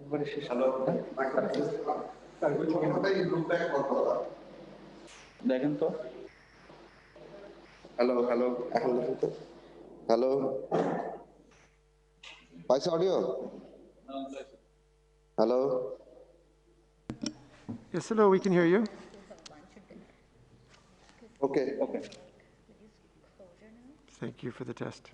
একবারে শেষ। হ্যালো, দেখেন তো। হ্যালো, হ্যালো, এখন দেখুন তো। হ্যালো, পাইছে audio? Hello, Yes, hello, we can hear you. Okay. Okay. Thank you for the test.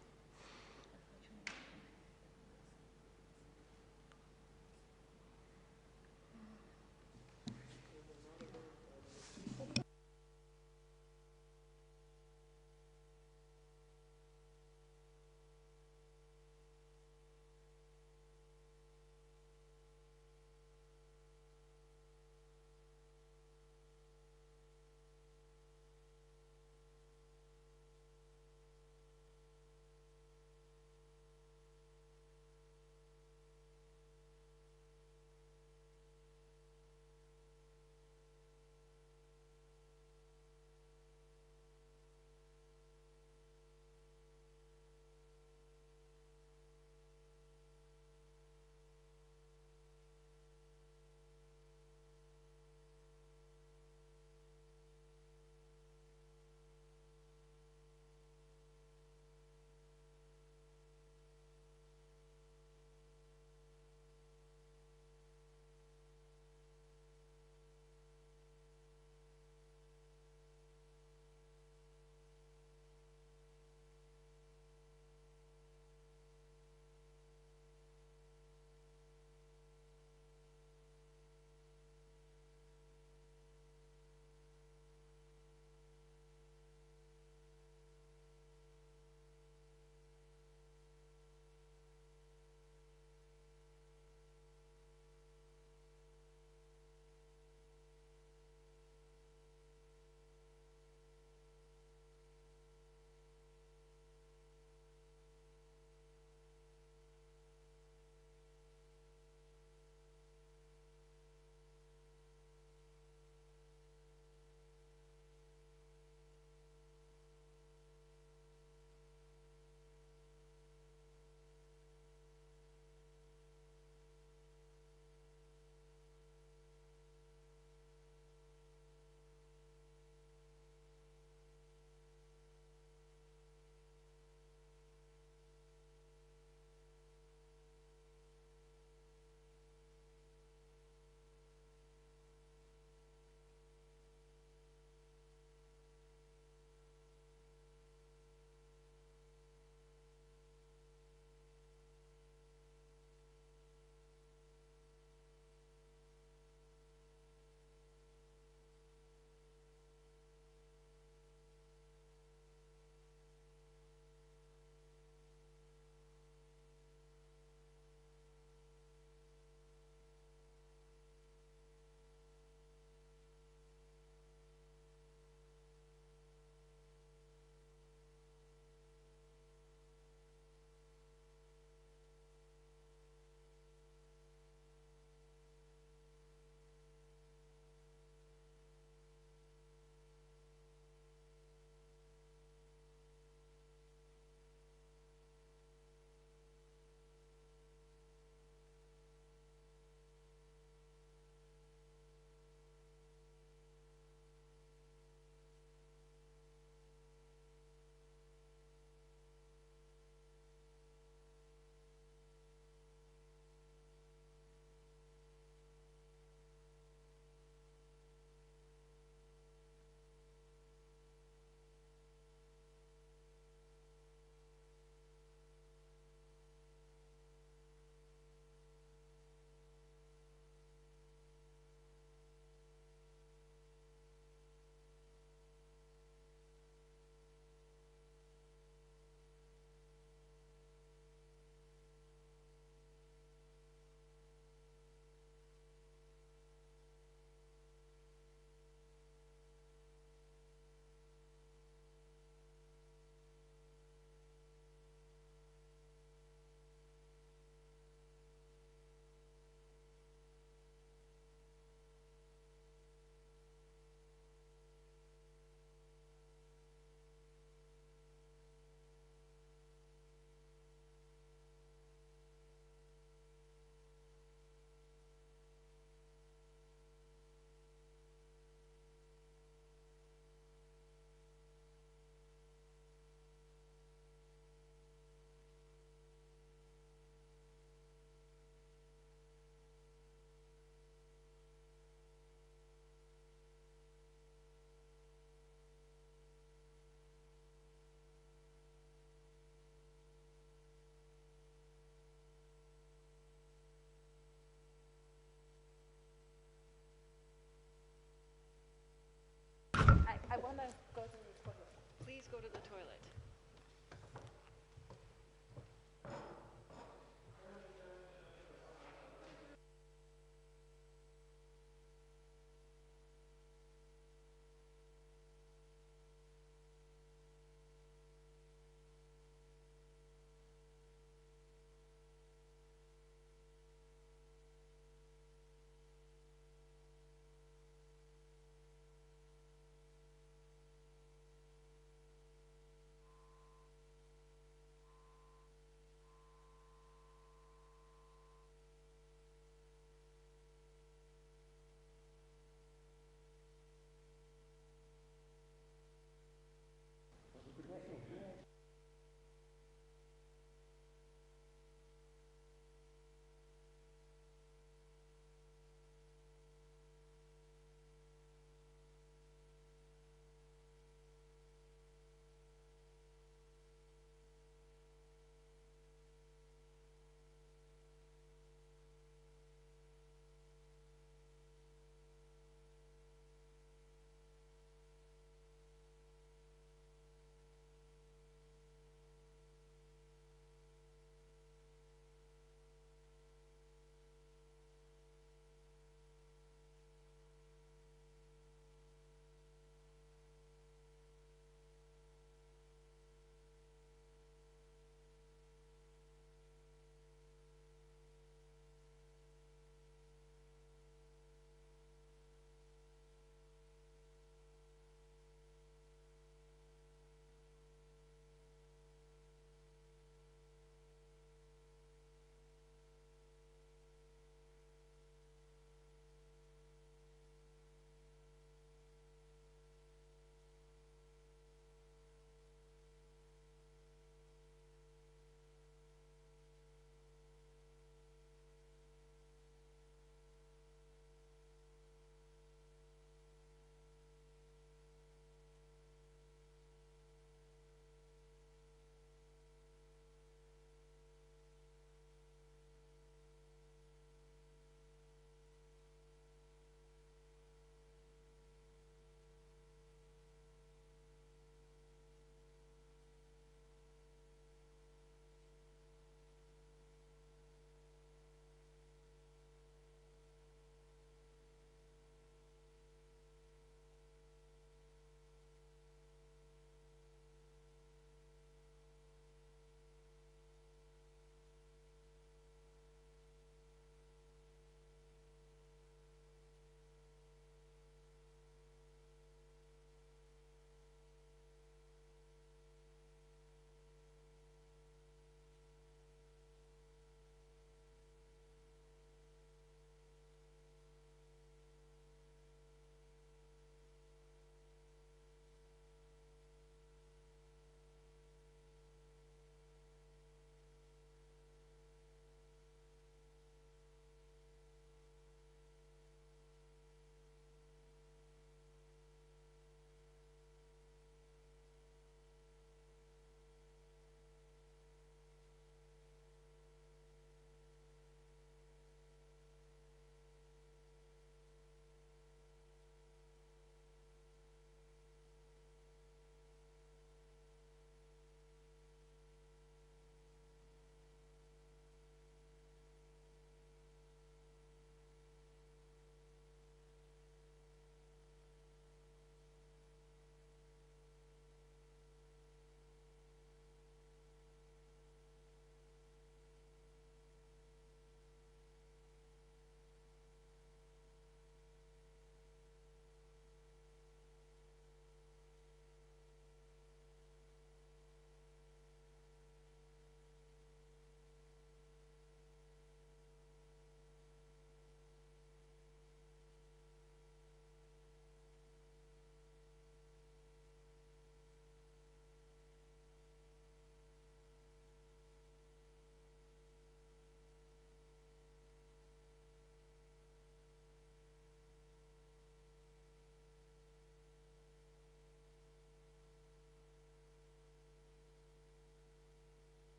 Please go to the toilet.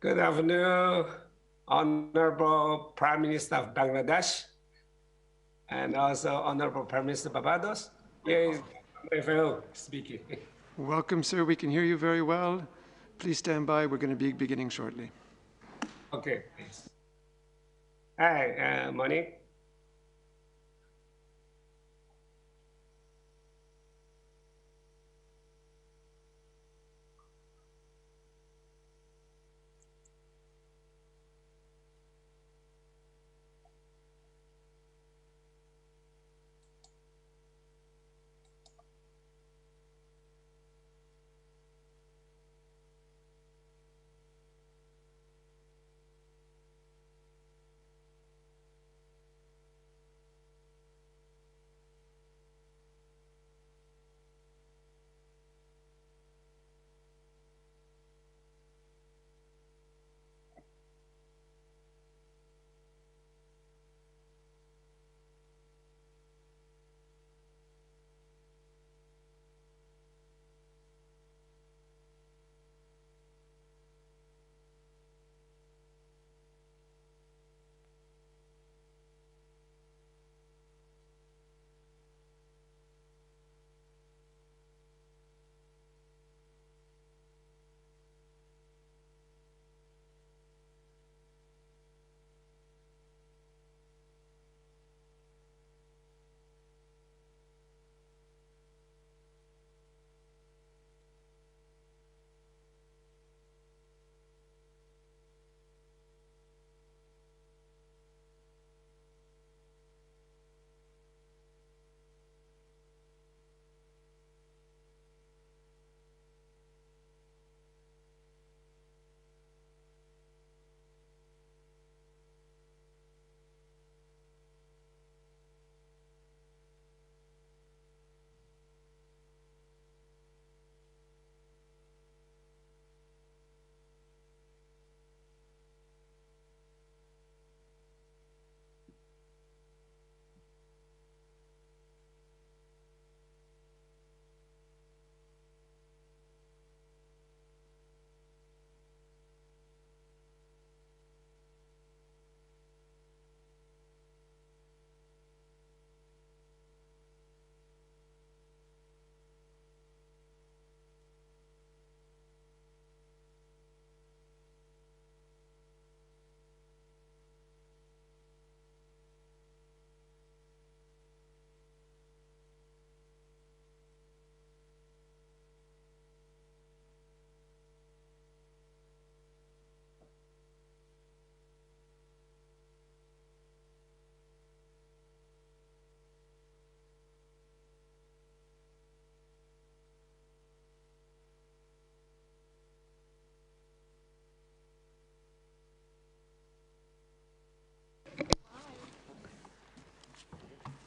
Good afternoon, Honorable Prime Minister of Bangladesh, and also Honorable Prime Minister Barbados. Here is FAO speaking. Welcome, sir. We can hear you very well. Please stand by. We're going to be beginning shortly. Okay, please. Hi, morning.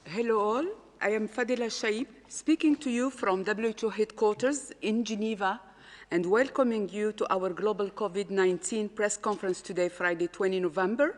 Hello all, I am Fadila Shaib, speaking to you from WHO headquarters in Geneva and welcoming you to our global COVID-19 press conference today, Friday, 20 November.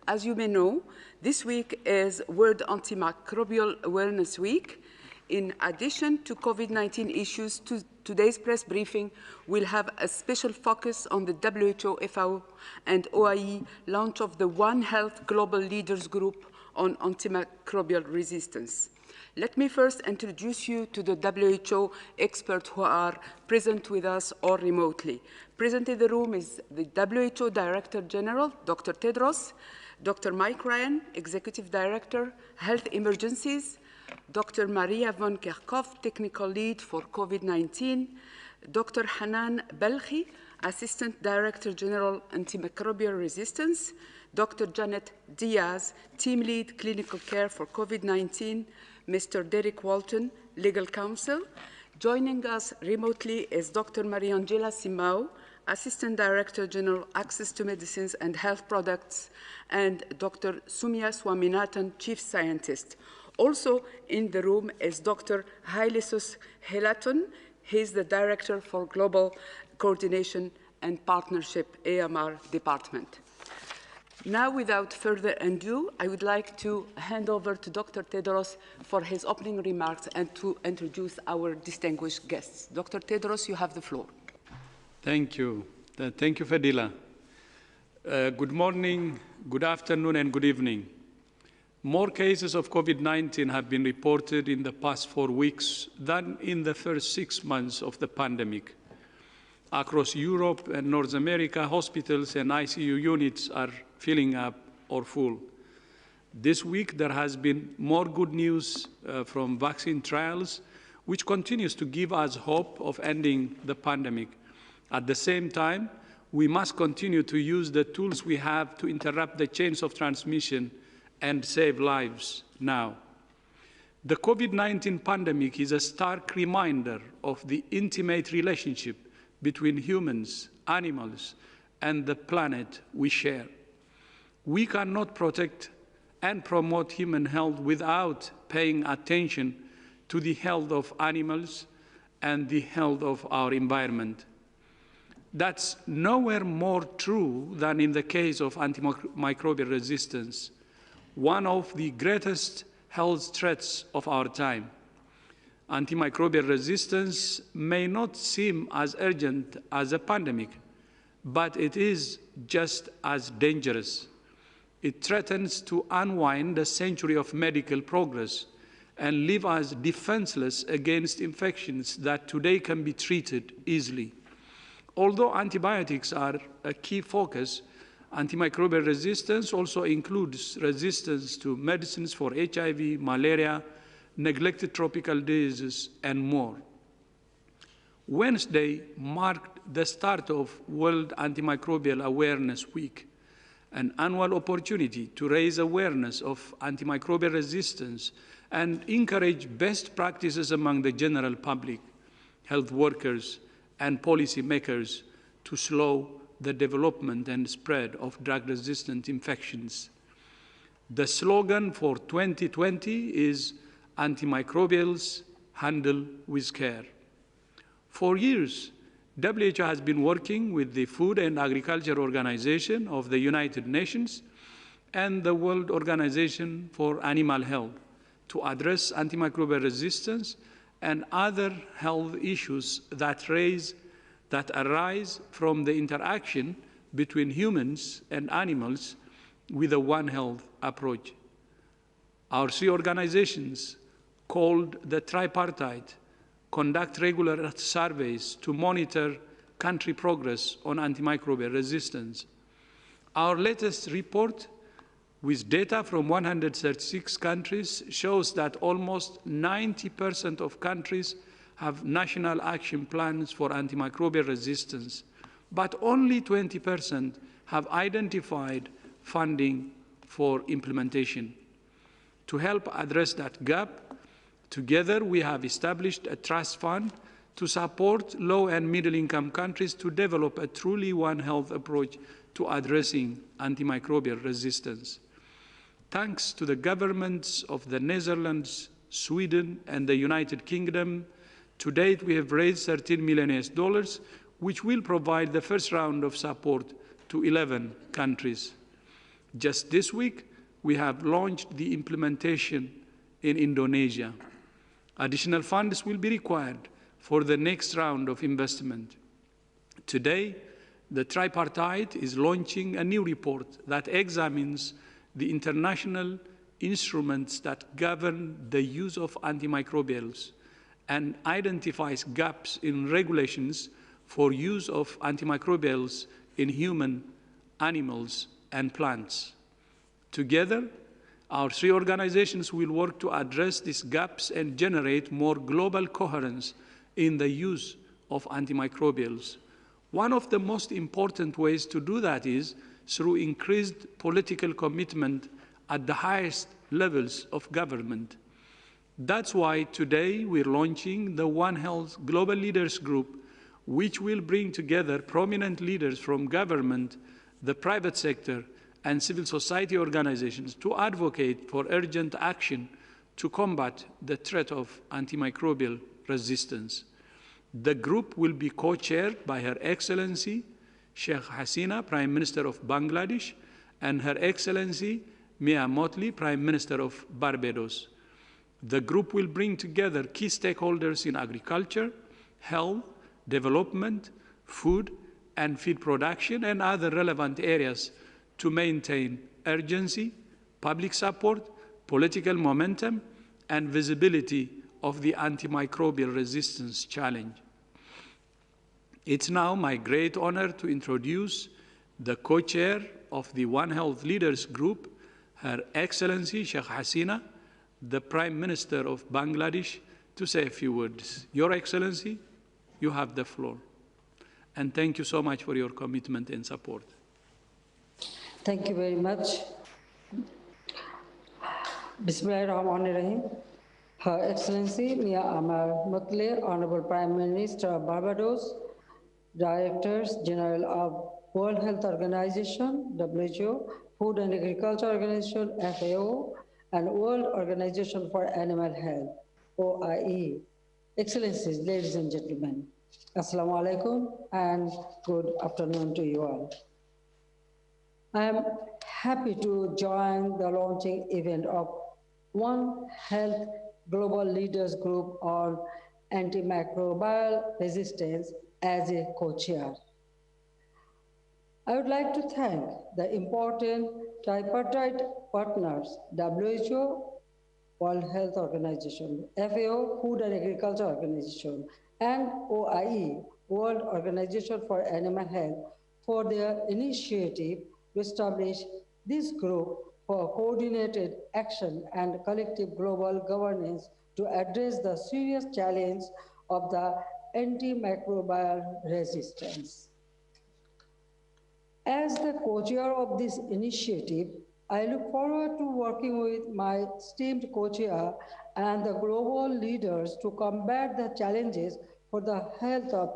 As you may know, this week is World Antimicrobial Awareness Week. In addition to COVID-19 issues, today's press briefing will have a special focus on the WHO, FAO and OIE launch of the One Health Global Leaders Group on antimicrobial resistance. Let me first introduce you to the WHO experts who are present with us or remotely. Present in the room is the WHO Director General, Dr. Tedros, Dr. Mike Ryan, Executive Director, Health Emergencies, Dr. Maria von Kerkhoff, Technical Lead for COVID-19, Dr. Hanan Belkhi, Assistant Director General, Antimicrobial Resistance, Dr. Janet Diaz, Team Lead Clinical Care for COVID-19, Mr. Derek Walton, Legal Counsel. Joining us remotely is Dr. Mariangela Simao, Assistant Director General, Access to Medicines and Health Products, and Dr. Sumya Swaminathan, Chief Scientist. Also in the room is Dr. Hailisus Helaton. He's the Director for Global Coordination and Partnership, AMR Department. Now, without further ado, I would like to hand over to Dr. Tedros for his opening remarks and to introduce our distinguished guests. Dr. Tedros, you have the floor. Thank you. Thank you, Fadila. Good morning, good afternoon, and good evening. More cases of COVID-19 have been reported in the past 4 weeks than in the first 6 months of the pandemic. Across Europe and North America, hospitals and ICU units are filling up or full. This week, there has been more good news from vaccine trials, which continues to give us hope of ending the pandemic. At the same time, we must continue to use the tools we have to interrupt the chains of transmission and save lives now. The COVID-19 pandemic is a stark reminder of the intimate relationship between humans, animals, and the planet we share. We cannot protect and promote human health without paying attention to the health of animals and the health of our environment. That's nowhere more true than in the case of antimicrobial resistance, one of the greatest health threats of our time. Antimicrobial resistance may not seem as urgent as a pandemic, but it is just as dangerous. It threatens to unwind a century of medical progress and leave us defenseless against infections that today can be treated easily. Although antibiotics are a key focus, antimicrobial resistance also includes resistance to medicines for HIV, malaria, neglected tropical diseases, and more. Wednesday marked the start of World Antimicrobial Awareness Week, an annual opportunity to raise awareness of antimicrobial resistance and encourage best practices among the general public, health workers, and policymakers to slow the development and spread of drug-resistant infections. The slogan for 2020 is "Antimicrobials Handle with Care." For years, WHO has been working with the Food and Agriculture Organization of the United Nations and the World Organization for Animal Health to address antimicrobial resistance and other health issues that arise from the interaction between humans and animals with a One Health approach. Our 3 organizations, called the Tripartite, conduct regular surveys to monitor country progress on antimicrobial resistance. Our latest report, with data from 136 countries, shows that almost 90% of countries have national action plans for antimicrobial resistance, but only 20% have identified funding for implementation. To help address that gap, together we have established a trust fund to support low and middle-income countries to develop a truly One Health approach to addressing antimicrobial resistance. Thanks to the governments of the Netherlands, Sweden, and the United Kingdom, to date we have raised $13 million, which will provide the first round of support to 11 countries. Just this week, we have launched the implementation in Indonesia. Additional funds will be required for the next round of investment. Today, the Tripartite is launching a new report that examines the international instruments that govern the use of antimicrobials and identifies gaps in regulations for use of antimicrobials in human, animals, and plants. Together, our 3 organizations will work to address these gaps and generate more global coherence in the use of antimicrobials. One of the most important ways to do that is through increased political commitment at the highest levels of government. That's why today we're launching the One Health Global Leaders Group, which will bring together prominent leaders from government, the private sector, and civil society organizations to advocate for urgent action to combat the threat of antimicrobial resistance. The group will be co-chaired by Her Excellency Sheikh Hasina, Prime Minister of Bangladesh, and Her Excellency Mia Mottley, Prime Minister of Barbados. The group will bring together key stakeholders in agriculture, health, development, food, and feed production and other relevant areas to maintain urgency, public support, political momentum, and visibility of the antimicrobial resistance challenge. It's now my great honor to introduce the co-chair of the One Health Leaders Group, Her Excellency Sheikh Hasina, the Prime Minister of Bangladesh, to say a few words. Your Excellency, you have the floor. And thank you so much for your commitment and support. Thank you very much. Bismillahirrahmanirrahim. Her Excellency Mia Amar Mottley, Honorable Prime Minister of Barbados, Directors General of World Health Organization, WHO, Food and Agriculture Organization, FAO, and World Organization for Animal Health, OIE. Excellencies, ladies and gentlemen, Assalamu alaikum and good afternoon to you all. I am happy to join the launching event of One Health Global Leaders Group on antimicrobial resistance as a co-chair. I would like to thank the important tripartite partners, WHO, World Health Organization, FAO, Food and Agriculture Organization, and OIE, World Organization for Animal Health, for their initiative to establish this group for coordinated action and collective global governance to address the serious challenge of the antimicrobial resistance. As the co-chair of this initiative, I look forward to working with my esteemed co-chair and the global leaders to combat the challenges for the health of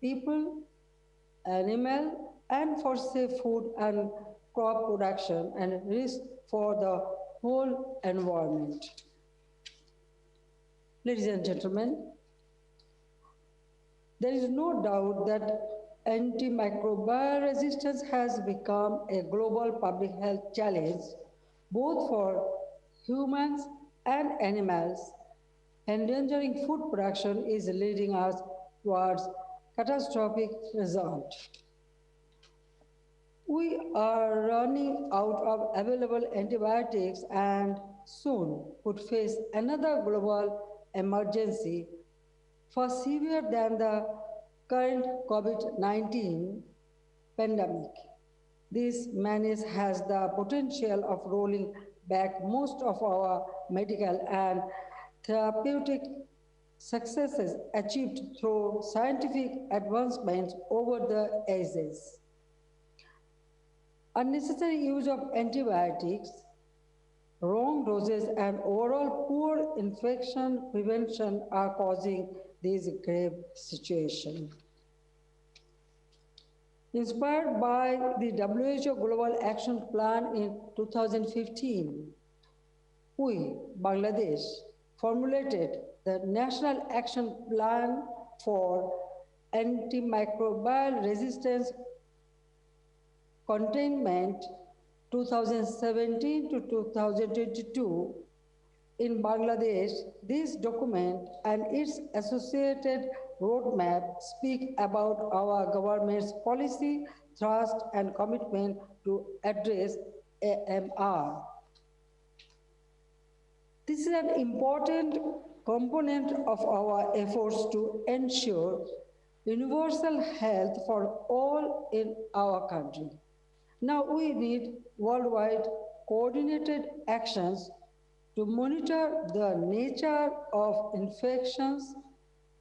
people, animal, and for safe food and crop production and risk for the whole environment. Ladies and gentlemen, there is no doubt that antimicrobial resistance has become a global public health challenge, both for humans and animals. Endangering food production is leading us towards catastrophic results. We are running out of available antibiotics and soon would face another global emergency far severe than the current COVID-19 pandemic. This menace has the potential of rolling back most of our medical and therapeutic successes achieved through scientific advancements over the ages. Unnecessary use of antibiotics, wrong doses, and overall poor infection prevention are causing this grave situation. Inspired by the WHO Global Action Plan in 2015, we, Bangladesh, formulated the National Action Plan for Antimicrobial Resistance Containment 2017 to 2022. In Bangladesh, this document and its associated roadmap speak about our government's policy, thrust, and commitment to address AMR. This is an important component of our efforts to ensure universal health for all in our country. Now we need worldwide coordinated actions to monitor the nature of infections,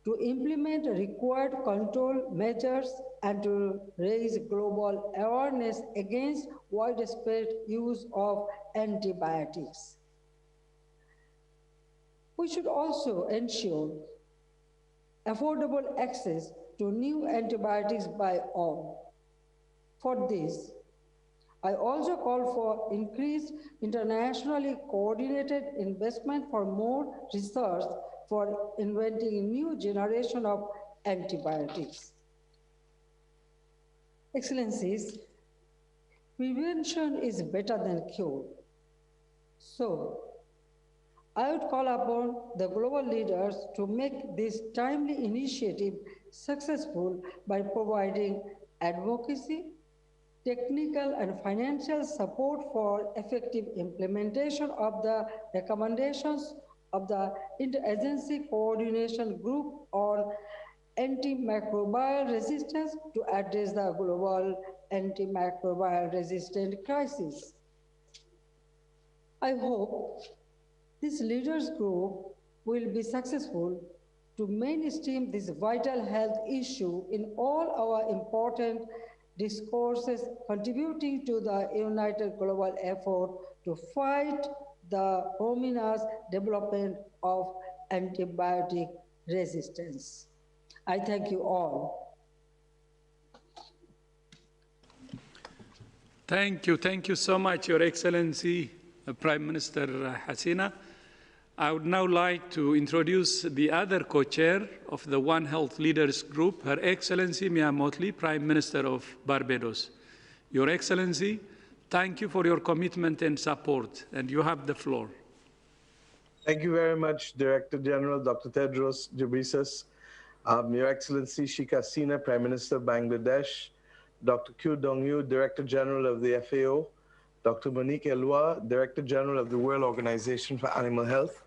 to implement required control measures, and to raise global awareness against widespread use of antibiotics. We should also ensure affordable access to new antibiotics by all. For this, I also call for increased internationally coordinated investment for more research for inventing a new generation of antibiotics. Excellencies, prevention is better than cure. So, I would call upon the global leaders to make this timely initiative successful by providing advocacy, technical and financial support for effective implementation of the recommendations of the Interagency Coordination Group on antimicrobial resistance to address the global antimicrobial resistant crisis. I hope this leaders group will be successful to mainstream this vital health issue in all our important discourses, contributing to the united global effort to fight the ominous development of antibiotic resistance. I thank you all. Thank you. Thank you so much, Your Excellency, Prime Minister Hasina. I would now like to introduce the other co-chair of the One Health Leaders Group, Her Excellency Mia Mottley, Prime Minister of Barbados. Your Excellency, thank you for your commitment and support, and you have the floor. Thank you very much, Director General Dr. Tedros Ghebreyesus, Your Excellency Sheikh Hasina, Prime Minister of Bangladesh, Dr. Q Dongyu, Director General of the FAO, Dr. Monique Elwa, Director General of the World Organization for Animal Health.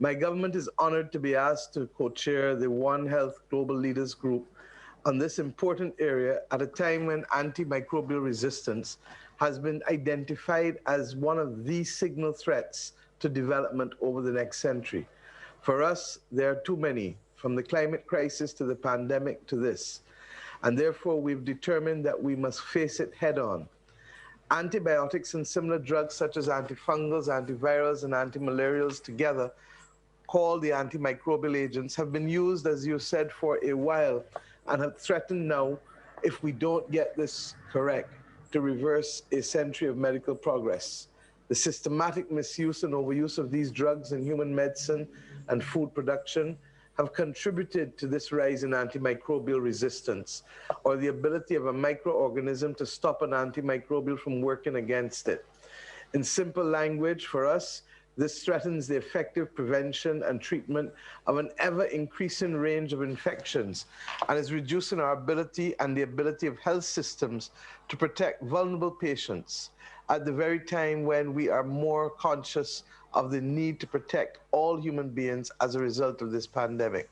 My government is honored to be asked to co-chair the One Health Global Leaders Group on this important area at a time when antimicrobial resistance has been identified as one of the signal threats to development over the next century. For us, there are too many, from the climate crisis to the pandemic to this. And therefore, we've determined that we must face it head on. Antibiotics and similar drugs such as antifungals, antivirals, and antimalarials together, called the antimicrobial agents, have been used, as you said, for a while and have threatened now, if we don't get this correct, to reverse a century of medical progress. The systematic misuse and overuse of these drugs in human medicine and food production have contributed to this rise in antimicrobial resistance, or the ability of a microorganism to stop an antimicrobial from working against it. In simple language, for us, this threatens the effective prevention and treatment of an ever-increasing range of infections and is reducing our ability and the ability of health systems to protect vulnerable patients at the very time when we are more conscious of the need to protect all human beings as a result of this pandemic.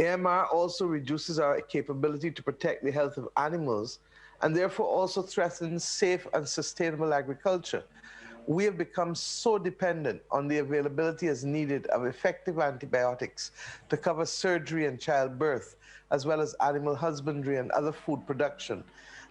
AMR also reduces our capability to protect the health of animals and therefore also threatens safe and sustainable agriculture. We have become so dependent on the availability as needed of effective antibiotics to cover surgery and childbirth, as well as animal husbandry and other food production,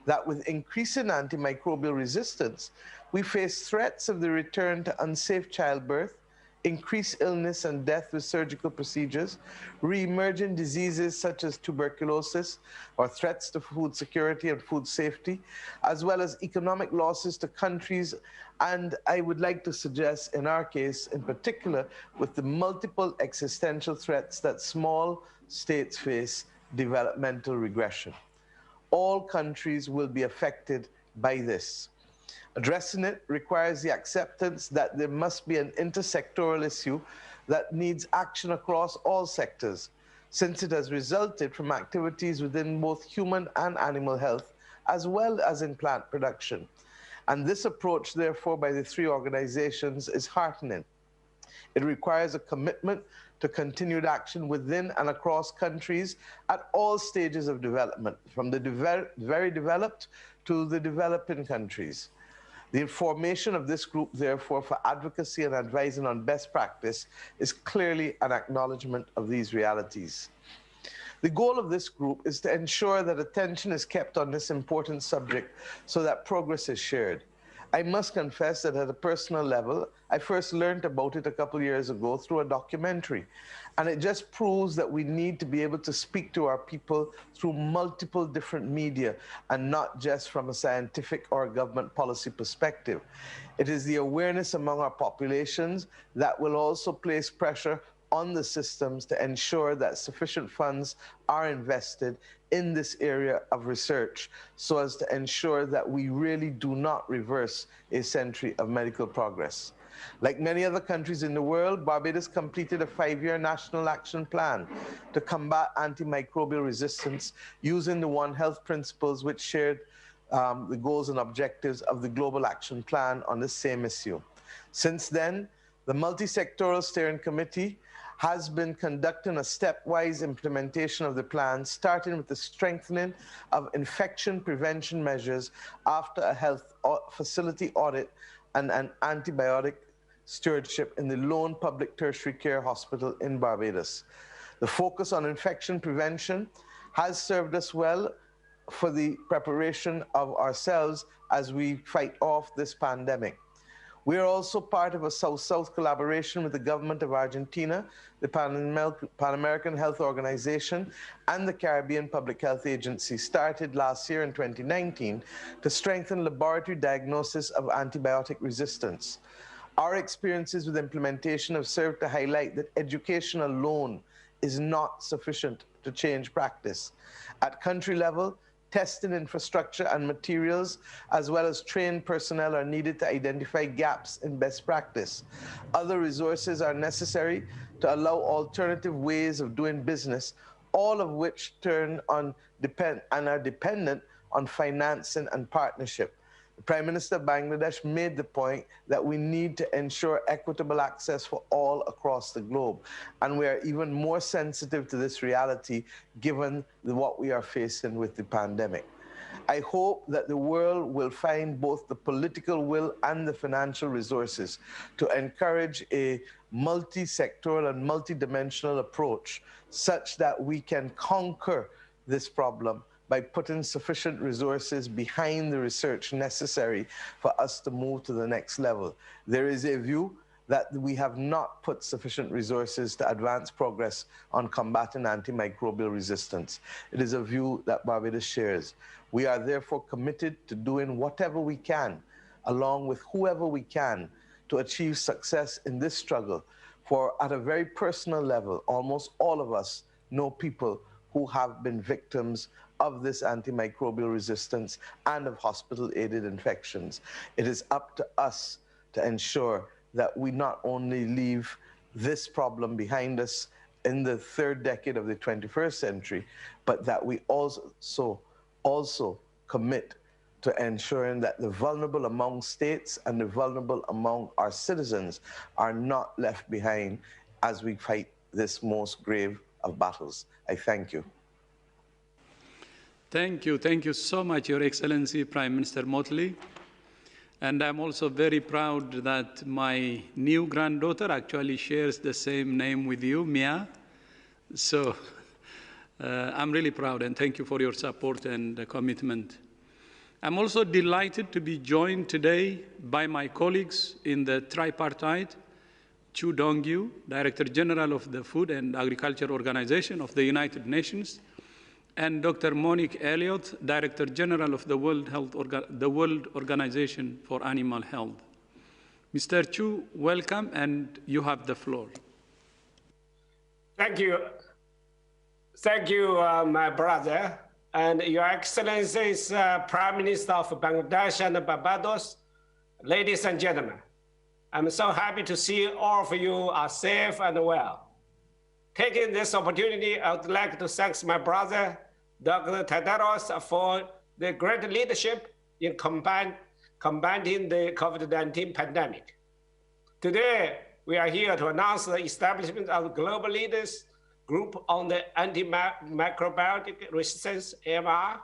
that with increasing antimicrobial resistance, we face threats of the return to unsafe childbirth, increased illness and death with surgical procedures, re-emerging diseases such as tuberculosis, or threats to food security and food safety, as well as economic losses to countries, and I would like to suggest in our case in particular, with the multiple existential threats that small states face, developmental regression. All countries will be affected by this. Addressing it requires the acceptance that there must be an intersectoral issue that needs action across all sectors, since it has resulted from activities within both human and animal health, as well as in plant production. And this approach, therefore, by the three organizations is heartening. It requires a commitment to continued action within and across countries at all stages of development, from the very developed to the developing countries. The formation of this group, therefore, for advocacy and advising on best practice is clearly an acknowledgement of these realities. The goal of this group is to ensure that attention is kept on this important subject so that progress is shared. I must confess that at a personal level, I first learned about it a couple years ago through a documentary. And it just proves that we need to be able to speak to our people through multiple different media and not just from a scientific or government policy perspective. It is the awareness among our populations that will also place pressure on the systems to ensure that sufficient funds are invested in this area of research so as to ensure that we really do not reverse a century of medical progress. Like many other countries in the world, Barbados completed a 5-year national action plan to combat antimicrobial resistance using the One Health principles, which shared the goals and objectives of the Global Action Plan on the same issue. Since then, the Multi-Sectoral Steering Committee has been conducting a stepwise implementation of the plan, starting with the strengthening of infection prevention measures after a health facility audit and an antibiotic stewardship in the Lone Public Tertiary Care Hospital in Barbados. The focus on infection prevention has served us well for the preparation of ourselves as we fight off this pandemic. We are also part of a South-South collaboration with the government of Argentina, the Pan American Health Organization, and the Caribbean Public Health Agency, started last year in 2019 to strengthen laboratory diagnosis of antibiotic resistance. Our experiences with implementation have served to highlight that education alone is not sufficient to change practice. At country level, testing infrastructure and materials, as well as trained personnel, are needed to identify gaps in best practice. Other resources are necessary to allow alternative ways of doing business, all of which are dependent on financing and partnership. The Prime Minister of Bangladesh made the point that we need to ensure equitable access for all across the globe. And we are even more sensitive to this reality given what we are facing with the pandemic. I hope that the world will find both the political will and the financial resources to encourage a multi-sectoral and multi-dimensional approach such that we can conquer this problem by putting sufficient resources behind the research necessary for us to move to the next level. There is a view that we have not put sufficient resources to advance progress on combating antimicrobial resistance. It is a view that Barbados shares. We are therefore committed to doing whatever we can, along with whoever we can, to achieve success in this struggle. For at a very personal level, almost all of us know people who have been victims of this antimicrobial resistance and of hospital-aided infections. It is up to us to ensure that we not only leave this problem behind us in the 3rd decade of the 21st century, but that we also commit to ensuring that the vulnerable among states and the vulnerable among our citizens are not left behind as we fight this most grave of battles. I thank you. Thank you so much, Your Excellency, Prime Minister Mottley. And I'm also very proud that my new granddaughter actually shares the same name with you, Mia. So I'm really proud, and thank you for your support and commitment. I'm also delighted to be joined today by my colleagues in the tripartite, Chu Dongyu, Director General of the Food and Agriculture Organization of the United Nations, and Dr. Monique Elliott, Director General of the World Organization for Animal Health. Mr. Chu, welcome, and you have the floor. Thank you. Thank you, my brother, and Your Excellencies, Prime Minister of Bangladesh and Barbados, ladies and gentlemen. I'm so happy to see all of you are safe and well. Taking this opportunity, I would like to thank my brother, Dr. Tedros, for the great leadership in combating the COVID-19 pandemic. Today, we are here to announce the establishment of the Global Leaders Group on the Antimicrobial Resistance, AMR.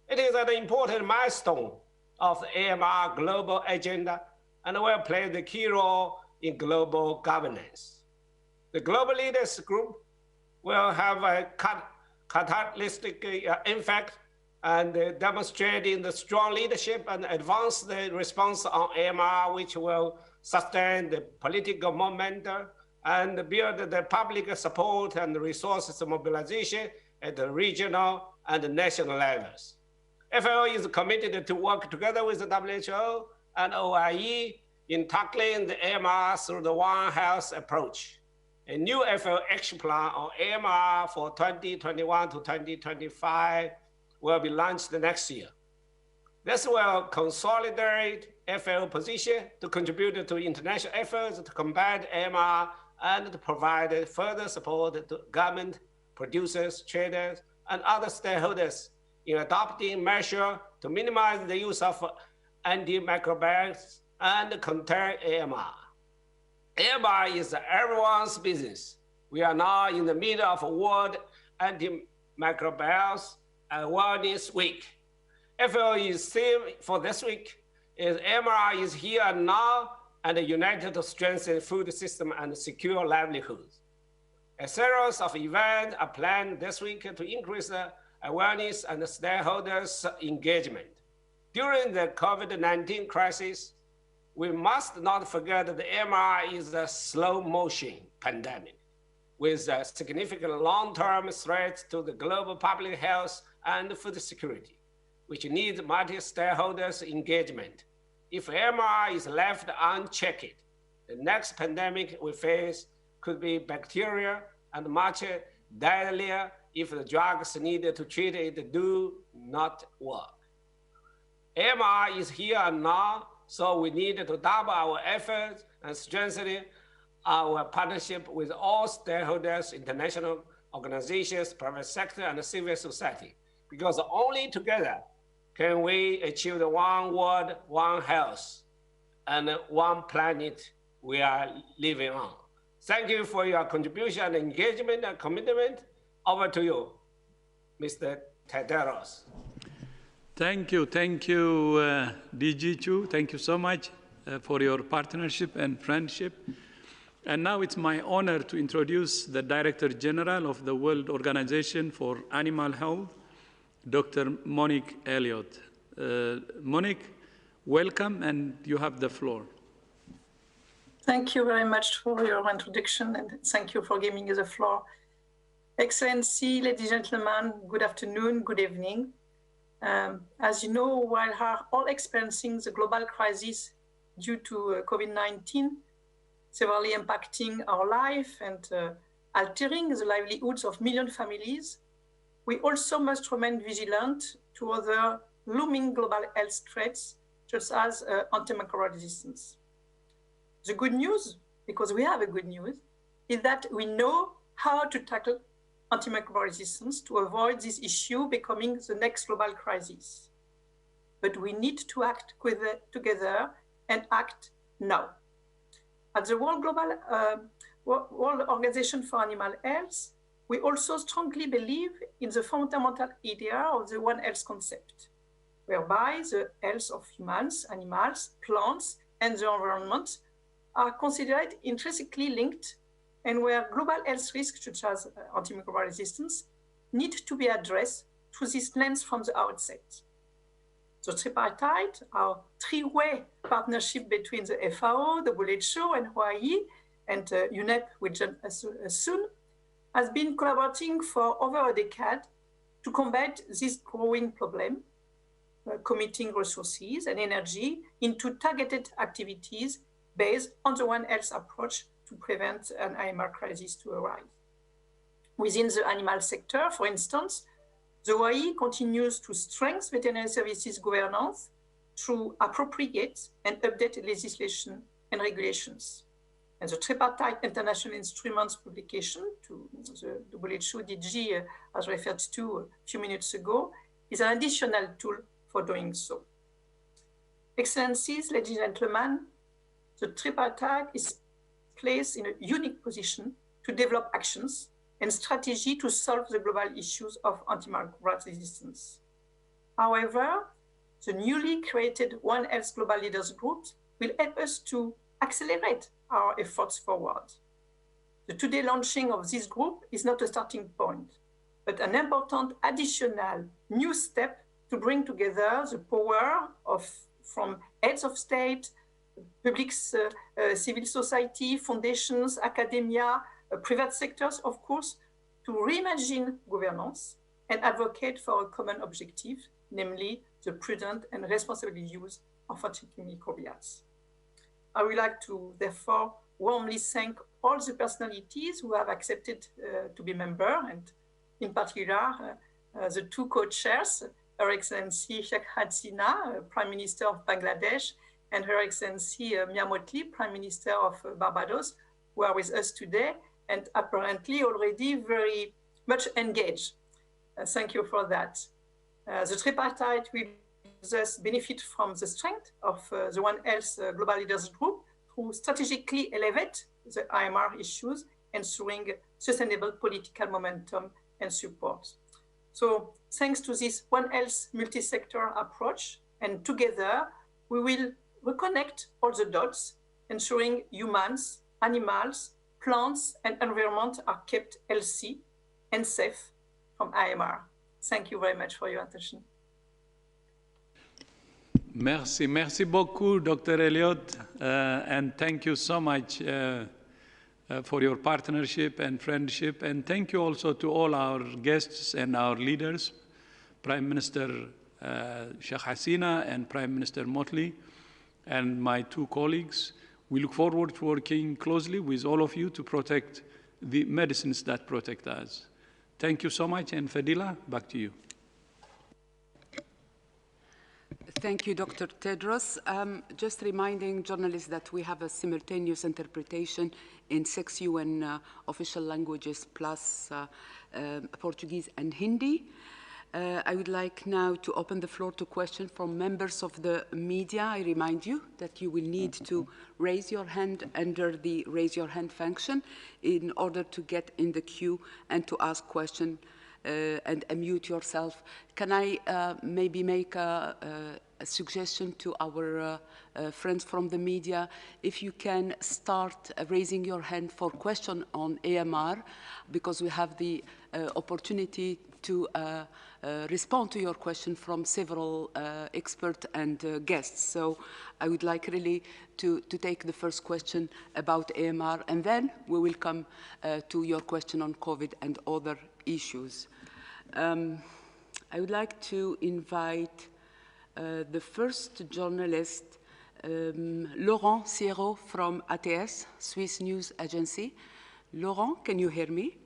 It is an important milestone of the AMR global agenda and will play the key role in global governance. The Global Leaders Group will have a catalytic impact and demonstrating the strong leadership and advance the response on AMR, which will sustain the political momentum and build the public support and resources mobilization at the regional and national levels. FAO is committed to work together with the WHO and OIE in tackling the AMR through the One Health approach. A new FAO action plan on AMR for 2021 to 2025 will be launched next year. This will consolidate FAO position to contribute to international efforts to combat AMR and to provide further support to government, producers, traders, and other stakeholders in adopting measures to minimize the use of antimicrobials and contain AMR. AMR is everyone's business. We are now in the middle of World Antimicrobials Awareness Week. FAO's theme for this week is AMR is here and now and united to strengthen food system and secure livelihoods. A series of events are planned this week to increase awareness and stakeholders' engagement. During the COVID-19 crisis, we must not forget that the AMR is a slow-motion pandemic with a significant long-term threat to the global public health and food security, which needs multi-stakeholders' engagement. If AMR is left unchecked, the next pandemic we face could be bacterial and much deadlier if the drugs needed to treat it do not work. AMR is here and now, so we need to double our efforts and strengthen our partnership with all stakeholders, international organizations, private sector, and civil society, because only together can we achieve the one world, one health, and one planet we are living on. Thank you for your contribution and engagement and commitment. Over to you, Mr. Tedros. Thank you, DG Chu. Thank you so much for your partnership and friendship. And now it's my honor to introduce the Director General of the World Organization for Animal Health, Dr. Monique Elliott. Monique, welcome, and you have the floor. Thank you very much for your introduction, and thank you for giving me the floor. Excellency, ladies and gentlemen, good afternoon, good evening. As you know, while we are all experiencing the global crisis due to COVID-19, severely impacting our life and altering the livelihoods of million families, we also must remain vigilant to other looming global health threats, such as antimicrobial resistance. The good news, because we have a good news, is that we know how to tackle antimicrobial resistance to avoid this issue becoming the next global crisis. But we need to act together and act now. At the World Organization for Animal Health, we also strongly believe in the fundamental idea of the One Health concept, whereby the health of humans, animals, plants, and the environment are considered intrinsically linked, and where global health risks such as antimicrobial resistance need to be addressed through this lens from the outset. The tripartite, our three-way partnership between the FAO, WHO, and OIE, and UNEP, which soon, has been collaborating for over a decade to combat this growing problem, committing resources and energy into targeted activities based on the One Health approach to prevent an AMR crisis to arise. Within the animal sector, for instance, the OIE continues to strengthen veterinary services governance through appropriate and updated legislation and regulations. And the tripartite international instruments publication to the WHO DG, as referred to a few minutes ago, is an additional tool for doing so. Excellencies, ladies and gentlemen, the tripartite is placed in a unique position to develop actions and strategy to solve the global issues of antimicrobial resistance. However, the newly created One Health Global Leaders Group will help us to accelerate our efforts forward. The today launching of this group is not a starting point, but an important additional new step to bring together the power from heads of state, public, civil society, foundations, academia, private sectors, of course, to reimagine governance and advocate for a common objective, namely the prudent and responsible use of antimicrobials. I would like to therefore warmly thank all the personalities who have accepted to be members, and in particular the two co-chairs, Her Excellency Sheikh Hasina, Prime Minister of Bangladesh, and Her Excellency Mottley, Prime Minister of Barbados, who are with us today and apparently already very much engaged. Thank you for that. The tripartite will thus benefit from the strength of the One Health Global Leaders Group to strategically elevate the IMR issues, ensuring sustainable political momentum and support. So thanks to this One Health multi-sector approach, and together we will reconnect all the dots, ensuring humans, animals, plants, and environment are kept healthy and safe from IMR. Thank you very much for your attention. Merci beaucoup, Dr. Elliott, and thank you so much for your partnership and friendship, and thank you also to all our guests and our leaders, Prime Minister Sheikh Hasina and Prime Minister Mottley, and my two colleagues. We look forward to working closely with all of you to protect the medicines that protect us. Thank you so much, and Fadila, back to you. Thank you, Dr. Tedros. Just reminding journalists that we have a simultaneous interpretation in 6 UN official languages plus Portuguese and Hindi. I would like now to open the floor to questions from members of the media. I remind you that you will need to raise your hand under the raise your hand function in order to get in the queue and to ask questions and unmute yourself. Can I maybe make a suggestion to our friends from the media? If you can start raising your hand for question on AMR, because we have the opportunity to respond to your question from several experts and guests. So I would like really to take the first question about AMR, and then we will come to your question on COVID and other issues. I would like to invite the first journalist, Laurent Sierot from ATS, Swiss News Agency. Laurent, can you hear me?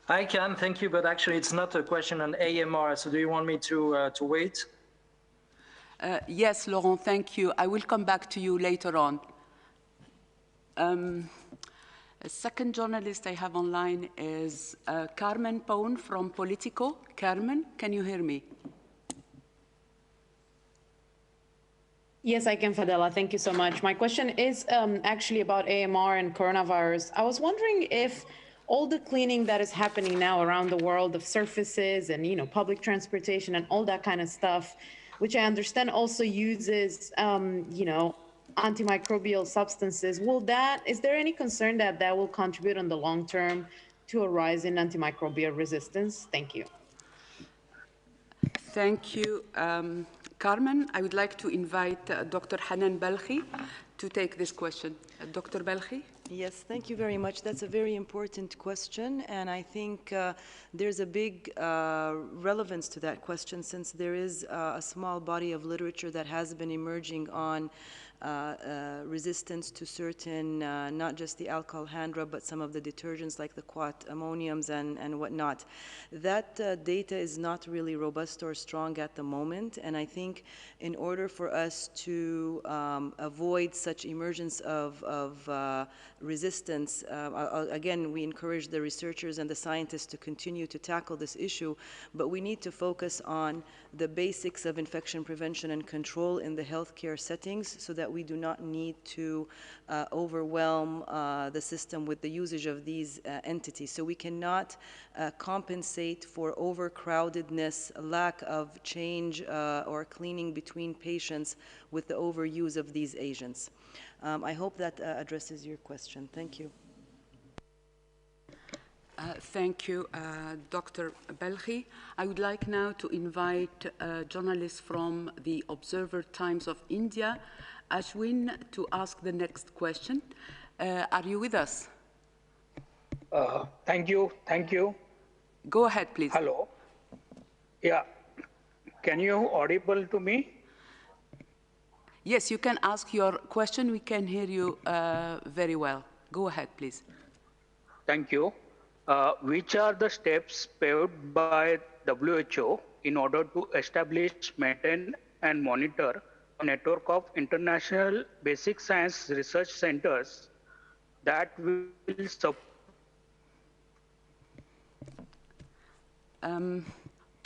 I can, thank you, but actually it's not a question on AMR, so do you want me to wait? Yes, Laurent, thank you. I will come back to you later on. A second journalist I have online is Carmen Pone from Politico. Carmen, can you hear me? Yes, I can, Fadela. Thank you so much. My question is actually about AMR and coronavirus. I was wondering if all the cleaning that is happening now around the world of surfaces and, you know, public transportation and all that kind of stuff, which I understand also uses, you know, antimicrobial substances, is there any concern that that will contribute on the long term to a rise in antimicrobial resistance? Thank you. Thank you, Carmen. I would like to invite Dr. Hanan Balkhi to take this question. Dr. Balkhi? Yes, thank you very much. That's a very important question, and I think there's a big relevance to that question, since there is a small body of literature that has been emerging on resistance to certain, not just the alcohol hand rub, but some of the detergents like the quat ammoniums and whatnot. That data is not really robust or strong at the moment, and I think in order for us to avoid such emergence of resistance, again, we encourage the researchers and the scientists to continue to tackle this issue, but we need to focus on the basics of infection prevention and control in the healthcare settings so that we do not need to overwhelm the system with the usage of these entities. So we cannot compensate for overcrowdedness, lack of change or cleaning between patients with the overuse of these agents. I hope that addresses your question. Thank you. Thank you, Dr. Balkhi. I would like now to invite journalists from the Observer Times of India, Ashwin, to ask the next question. Are you with us? Thank you. Thank you. Go ahead, please. Hello. Yeah. Can you audible to me? Yes, you can ask your question. We can hear you very well. Go ahead, please. Thank you. which are the steps paved by WHO in order to establish, maintain, and monitor a network of international basic science research centers that will support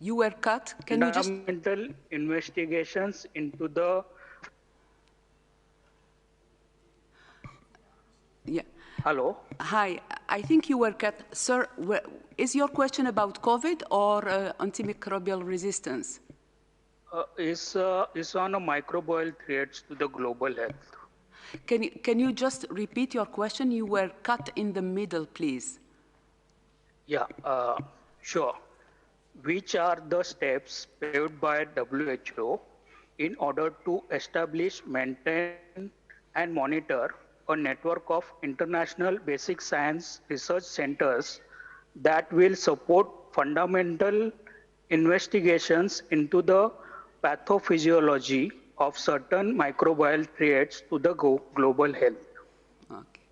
you were cut. Can you just fundamental investigations into the Hello. Hi, I think you were cut. Sir, is your question about COVID or antimicrobial resistance? Is on a microbial threats to the global health. Can you just repeat your question? You were cut in the middle, please. Yeah, sure. Which are the steps paved by WHO in order to establish, maintain, and monitor a network of international basic science research centers that will support fundamental investigations into the pathophysiology of certain microbial threats to the global health? Okay.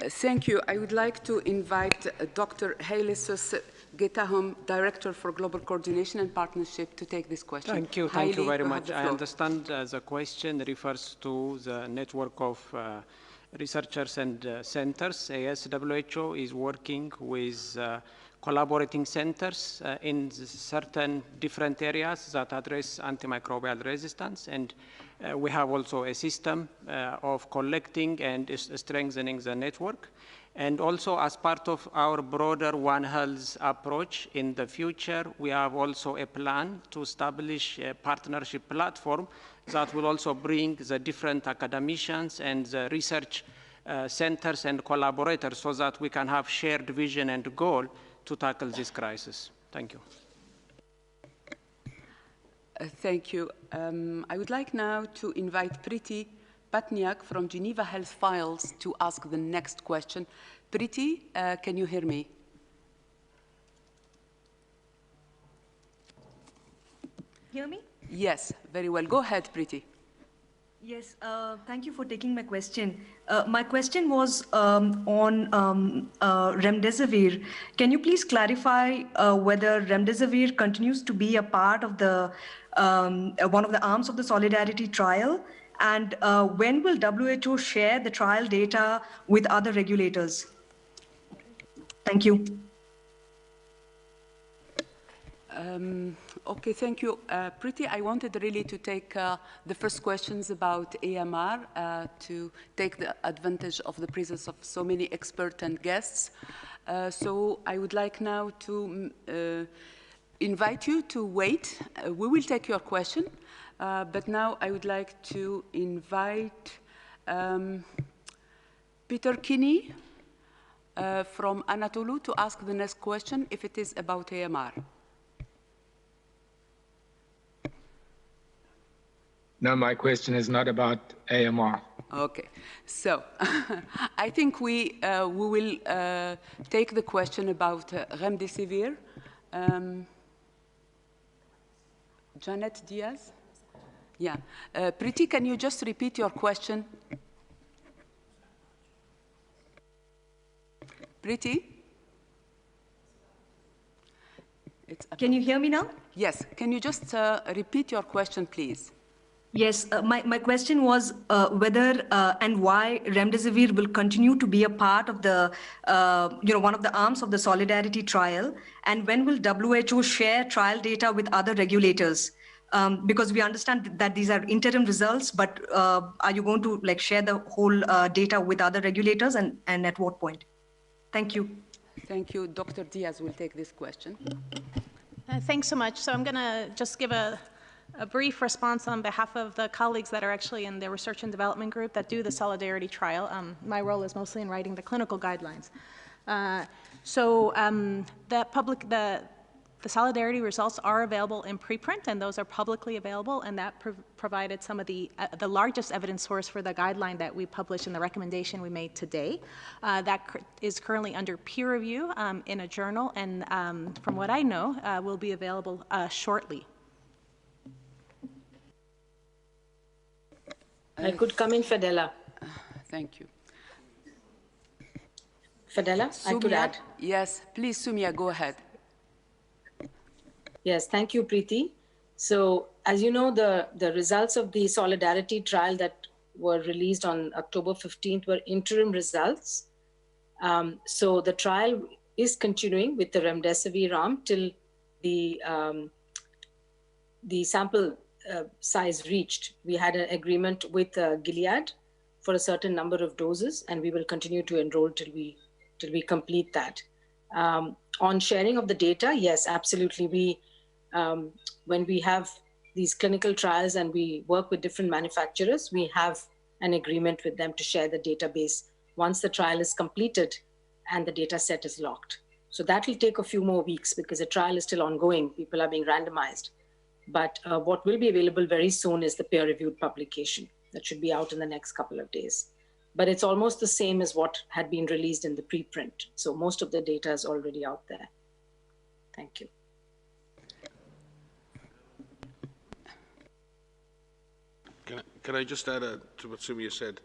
Thank you. I would like to invite Dr. Haile Getahom, Director for Global Coordination and Partnership, to take this question. Thank you very much. I understand the question refers to the network of researchers and centers. Yes, WHO is working with collaborating centers in certain different areas that address antimicrobial resistance, and we have also a system of collecting and strengthening the network. And also, as part of our broader One Health approach in the future, we have also a plan to establish a partnership platform that will also bring the different academicians and the research centers and collaborators so that we can have shared vision and goal to tackle this crisis. Thank you. Thank you. I would like now to invite Priti Patniak from Geneva Health Files to ask the next question. Priti, can you hear me? Hear me? Yes, very well. Go ahead, Priti. Yes, thank you for taking my question. My question was on remdesivir. Can you please clarify whether remdesivir continues to be a part of the one of the arms of the Solidarity trial? And when will WHO share the trial data with other regulators? Thank you. Okay, thank you. Priti, I wanted really to take the first questions about AMR to take the advantage of the presence of so many experts and guests. So I would like now to invite you to wait. We will take your question, but now I would like to invite Peter Kinney from Anatolu to ask the next question if it is about AMR. No, my question is not about AMR. Okay, so I think we will take the question about remdesivir. Janet Diaz? Yeah. Priti, can you just repeat your question? Priti? Can you hear me now? Yes. Can you just repeat your question, please? Yes, my question was whether and why remdesivir will continue to be a part of the, one of the arms of the Solidarity trial, and when will WHO share trial data with other regulators? Because we understand that these are interim results, but are you going to share the whole data with other regulators, and at what point? Thank you. Thank you. Dr. Diaz will take this question. Thanks so much. So I'm going to just give a brief response on behalf of the colleagues that are actually in the research and development group that do the Solidarity trial. My role is mostly in writing the clinical guidelines. The Solidarity results are available in preprint, and those are publicly available, and that provided some of the largest evidence source for the guideline that we published in the recommendation we made today. That is currently under peer review in a journal, and from what I know, will be available shortly. I could come in, Fadela. Thank you. Fadela, I could add. Yes, please, Sumia, go ahead. Yes, thank you, Preeti. So, as you know, the results of the Solidarity trial that were released on October 15th were interim results. So the trial is continuing with the remdesivir arm till the sample size reached. We had an agreement with Gilead for a certain number of doses, and we will continue to enroll till we complete that. On sharing of the data, yes, absolutely. When we have these clinical trials and we work with different manufacturers, we have an agreement with them to share the database once the trial is completed and the data set is locked. So that will take a few more weeks because the trial is still ongoing. People are being randomized. But what will be available very soon is the peer-reviewed publication that should be out in the next couple of days. But it's almost the same as what had been released in the preprint. So most of the data is already out there. Thank you. Can I just add to what Sumia said?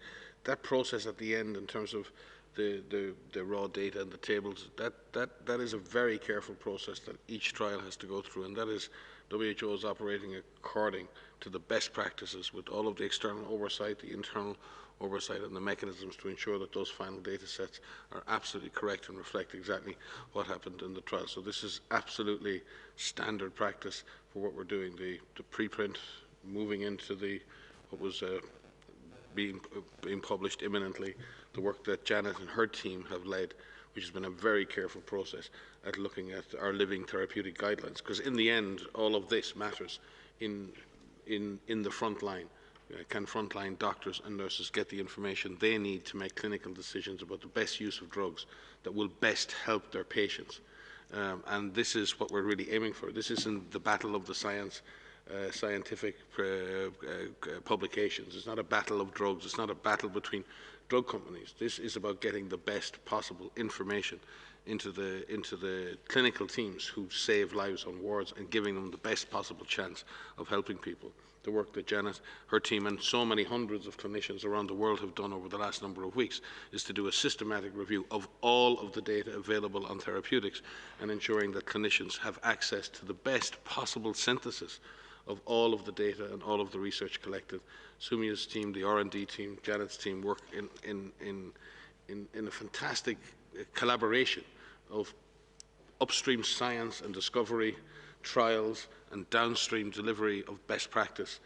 That process at the end in terms of the raw data and the tables, that is a very careful process that each trial has to go through, and that is WHO is operating according to the best practices with all of the external oversight, the internal oversight, and the mechanisms to ensure that those final data sets are absolutely correct and reflect exactly what happened in the trial. So this is absolutely standard practice for what we're doing. The preprint, moving into what was being published imminently, the work that Janet and her team have led, which has been a very careful process at looking at our living therapeutic guidelines. Because in the end, all of this matters in the front line. Can frontline doctors and nurses get the information they need to make clinical decisions about the best use of drugs that will best help their patients? And this is what we're really aiming for. This isn't the battle of the scientific publications. It's not a battle of drugs. It's not a battle between drug companies. This is about getting the best possible information into the clinical teams who save lives on wards and giving them the best possible chance of helping people. The work that Janet, her team, and so many hundreds of clinicians around the world have done over the last number of weeks is to do a systematic review of all of the data available on therapeutics and ensuring that clinicians have access to the best possible synthesis of all of the data and all of the research collected. Sumia's team, the R&D team, Janet's team work in a fantastic collaboration of upstream science and discovery, trials, and downstream delivery of best practice.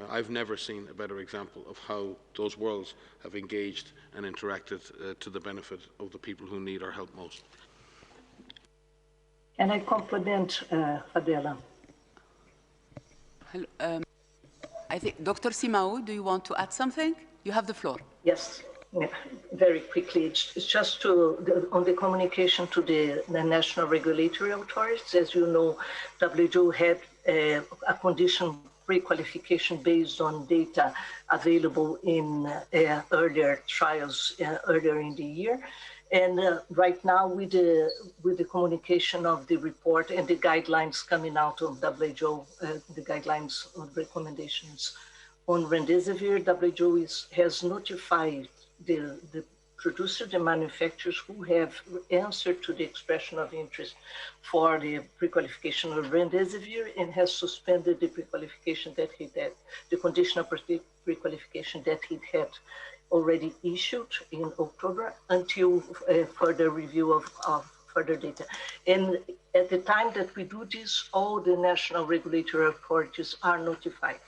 I've never seen a better example of how those worlds have engaged and interacted to the benefit of the people who need our help most. Can I compliment Adela? Hello, I think Dr. Simao, do you want to add something? You have the floor. Yes, very quickly. It's just on the communication to the national regulatory authorities. As you know, WHO had a condition pre-qualification based on data available in earlier trials earlier in the year. And right now, with the communication of the report and the guidelines coming out of WHO, the guidelines of recommendations on remdesivir, WHO has notified the producer, the manufacturers who have answered to the expression of interest for the pre-qualification of remdesivir and has suspended the pre-qualification that he had, the conditional pre-qualification that he had already issued in October until further review of further data. And at the time that we do this, all the national regulatory authorities are notified.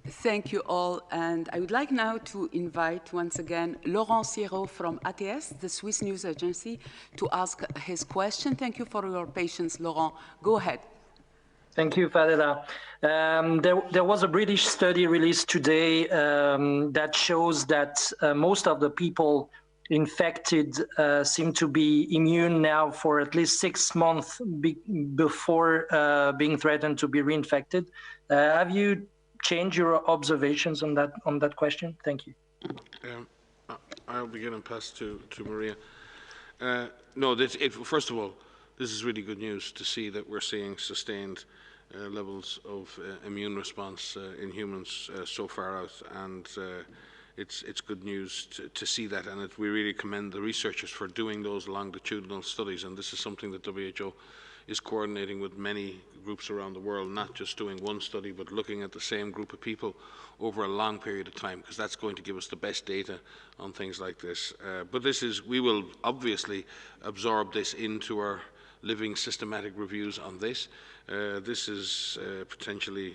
Thank you all. And I would like now to invite once again Laurent Siro from ATS, the Swiss news agency, to ask his question. Thank you for your patience, Laurent. Go ahead. Thank you, Fadela. There was a British study released today that shows that most of the people infected seem to be immune now for at least 6 months before being threatened to be reinfected. Have you changed your observations on that question? Thank you. I'll begin and pass to Maria. No, first of all, this is really good news to see that we're seeing sustained levels of immune response in humans so far out, and it's good news to see that, and we really commend the researchers for doing those longitudinal studies, and this is something that WHO is coordinating with many groups around the world, not just doing one study, but looking at the same group of people over a long period of time, because that's going to give us the best data on things like this. But we will obviously absorb this into our living systematic reviews on this. This is potentially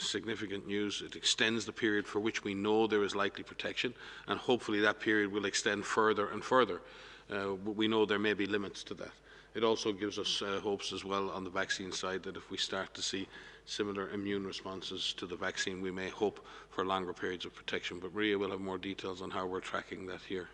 significant news. It extends the period for which we know there is likely protection, and hopefully that period will extend further and further. But we know there may be limits to that. It also gives us hopes as well on the vaccine side that if we start to see similar immune responses to the vaccine, we may hope for longer periods of protection. But Maria will have more details on how we're tracking that here.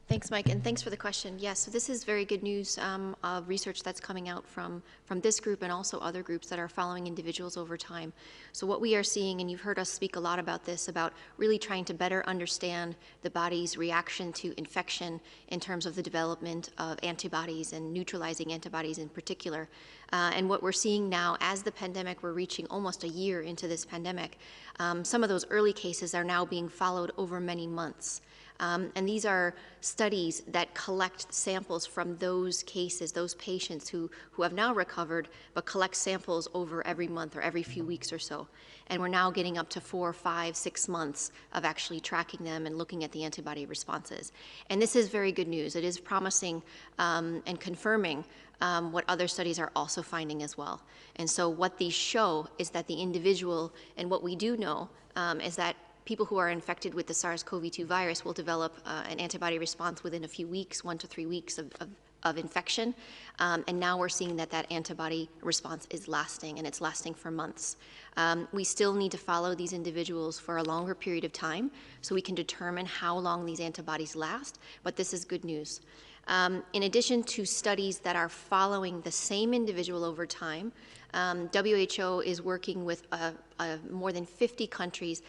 Thanks, Mike, and thanks for the question. Yes, so this is very good news of research that's coming out from this group and also other groups that are following individuals over time. So what we are seeing, and you've heard us speak a lot about this, about really trying to better understand the body's reaction to infection in terms of the development of antibodies and neutralizing antibodies in particular. And what we're seeing now as the pandemic, we're reaching almost a year into this pandemic, some of those early cases are now being followed over many months. And these are studies that collect samples from those cases, those patients who have now recovered, but collect samples over every month or every few weeks or so. And we're now getting up to 4, 5, 6 months of actually tracking them and looking at the antibody responses. And this is very good news. It is promising and confirming what other studies are also finding as well. And so what these show is that the individual, and what we do know is that people who are infected with the SARS-CoV-2 virus will develop an antibody response within a few weeks, 1 to 3 weeks of infection. And now we're seeing that antibody response is lasting, and it's lasting for months. We still need to follow these individuals for a longer period of time so we can determine how long these antibodies last, but this is good news. In addition to studies that are following the same individual over time, WHO is working with more than 50 countries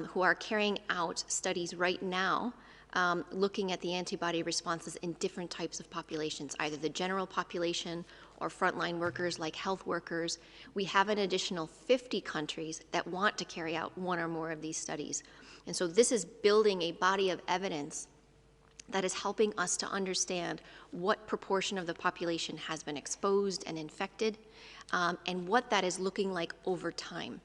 who are carrying out studies right now looking at the antibody responses in different types of populations, either the general population or frontline workers like health workers. We have an additional 50 countries that want to carry out one or more of these studies. And so this is building a body of evidence that is helping us to understand what proportion of the population has been exposed and infected, and what that is looking like over time.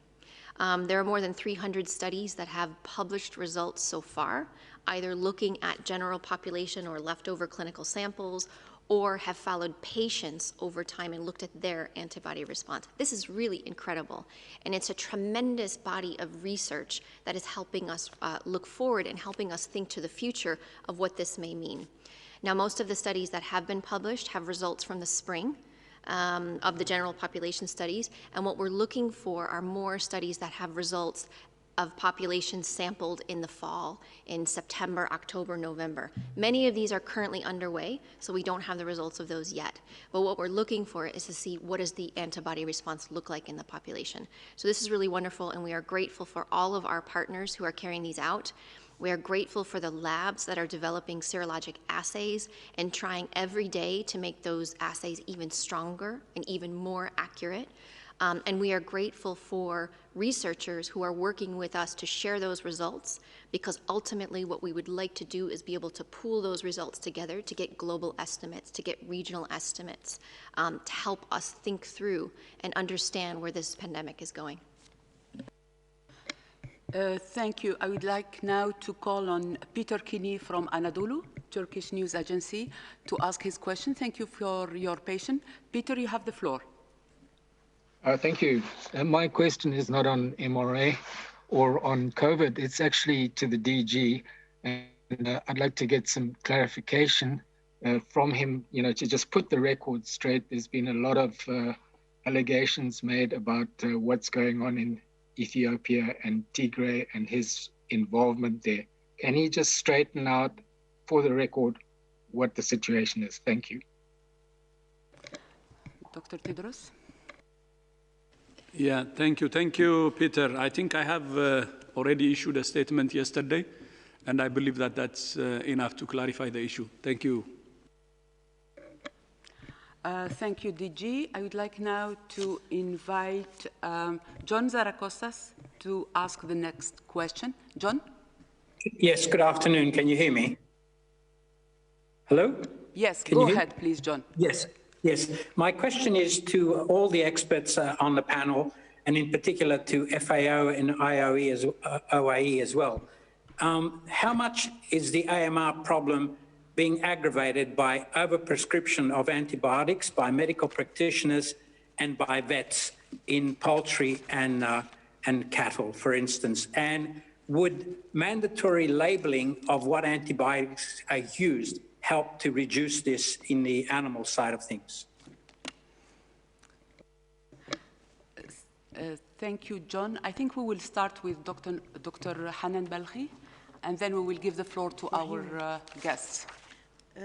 There are more than 300 studies that have published results so far, either looking at general population or leftover clinical samples, or have followed patients over time and looked at their antibody response. This is really incredible, and it's a tremendous body of research that is helping us look forward and helping us think to the future of what this may mean. Now, most of the studies that have been published have results from the spring of the general population studies, and what we're looking for are more studies that have results of populations sampled in the fall, in September, October, November. Many of these are currently underway, so we don't have the results of those yet. But what we're looking for is to see what does the antibody response look like in the population. So this is really wonderful, and we are grateful for all of our partners who are carrying these out. We are grateful for the labs that are developing serologic assays and trying every day to make those assays even stronger and even more accurate. And we are grateful for researchers who are working with us to share those results, because ultimately what we would like to do is be able to pool those results together to get global estimates, to get regional estimates, to help us think through and understand where this pandemic is going. Thank you. I would like now to call on Peter Kinney from Anadolu, Turkish news agency, to ask his question. Thank you for your patience. Peter, you have the floor. Thank you. My question is not on MRA or on COVID. It's actually to the DG. And I'd like to get some clarification from him, to just put the record straight. There's been a lot of allegations made about what's going on in Ethiopia and Tigray and his involvement there. Can he just straighten out for the record what the situation is? Thank you. Dr. Tedros? Yeah, thank you. Thank you, Peter. I think I have already issued a statement yesterday, and I believe that that's enough to clarify the issue. Thank you. Thank you, DG. I would like now to invite John Zaracostas to ask the next question. John? Yes, good afternoon. Can you hear me? Hello? Yes, Can go ahead, please, John. Yes, yes. My question is to all the experts on the panel, and in particular to FAO and OIE as well. How much is the AMR problem being aggravated by overprescription of antibiotics by medical practitioners and by vets in poultry and cattle, for instance? And would mandatory labeling of what antibiotics are used help to reduce this in the animal side of things? Thank you, John. I think we will start with Dr. Hanan Balkhi, and then we will give the floor to our guests.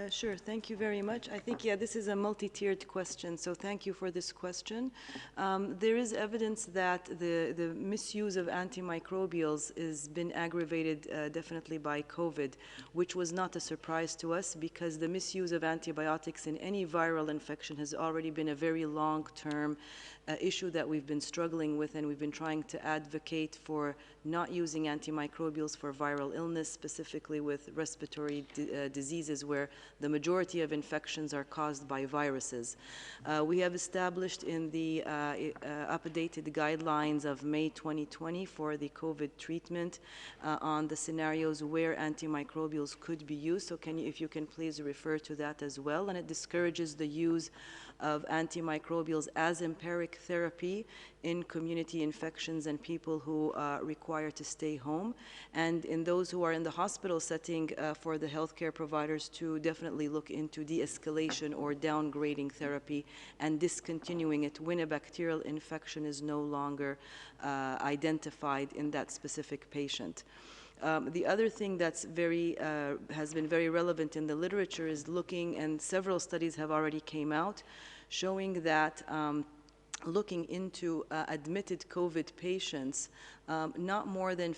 Sure, thank you very much. I think, yeah, this is a multi-tiered question, so thank you for this question. There is evidence that the misuse of antimicrobials has been aggravated definitely by COVID, which was not a surprise to us because the misuse of antibiotics in any viral infection has already been a very long-term issue that we've been struggling with, and we've been trying to advocate for not using antimicrobials for viral illness, specifically with respiratory diseases where the majority of infections are caused by viruses. We have established in the updated guidelines of May 2020 for the COVID treatment on the scenarios where antimicrobials could be used. So if you can please refer to that as well. And it discourages the use of antimicrobials as empiric therapy in community infections and people who require to stay home. And in those who are in the hospital setting, for the healthcare providers to definitely look into de-escalation or downgrading therapy and discontinuing it when a bacterial infection is no longer identified in that specific patient. The other thing that's has been very relevant in the literature is looking, and several studies have already came out, showing that looking into admitted COVID patients, not more than